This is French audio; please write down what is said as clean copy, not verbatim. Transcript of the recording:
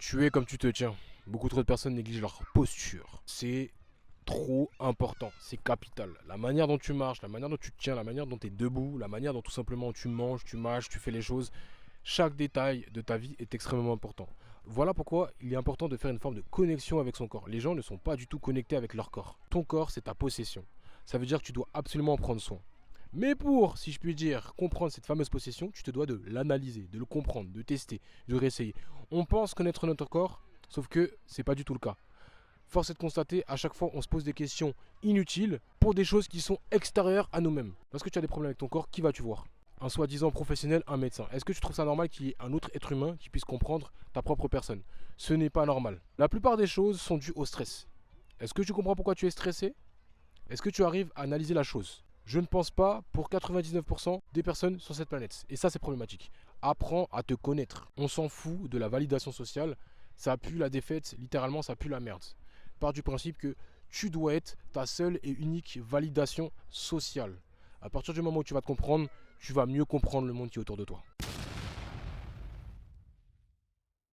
Tu es comme tu te tiens. Beaucoup trop de personnes négligent leur posture. C'est trop important, c'est capital. La manière dont tu marches, la manière dont tu te tiens, la manière dont tu es debout, la manière dont tout simplement tu manges, tu mâches, tu fais les choses, chaque détail de ta vie est extrêmement important. Voilà pourquoi il est important de faire une forme de connexion avec son corps. Les gens ne sont pas du tout connectés avec leur corps. Ton corps, c'est ta possession. Ça veut dire que tu dois absolument en prendre soin. Mais pour, si je puis dire, comprendre cette fameuse possession, tu te dois de l'analyser, de le comprendre, de tester, de réessayer. On pense connaître notre corps, sauf que c'est pas du tout le cas. Force est de constater, à chaque fois, on se pose des questions inutiles pour des choses qui sont extérieures à nous-mêmes. Parce que tu as des problèmes avec ton corps, qui vas-tu voir? Un soi-disant professionnel, un médecin. Est-ce que tu trouves ça normal qu'il y ait un autre être humain qui puisse comprendre ta propre personne? Ce n'est pas normal. La plupart des choses sont dues au stress. Est-ce que tu comprends pourquoi tu es stressé? Est-ce que tu arrives à analyser la chose? Je ne pense pas pour 99% des personnes sur cette planète. Et ça, c'est problématique. Apprends à te connaître. On s'en fout de la validation sociale. Ça pue la défaite, littéralement, ça pue la merde. Part du principe que tu dois être ta seule et unique validation sociale. À partir du moment où tu vas te comprendre, tu vas mieux comprendre le monde qui est autour de toi.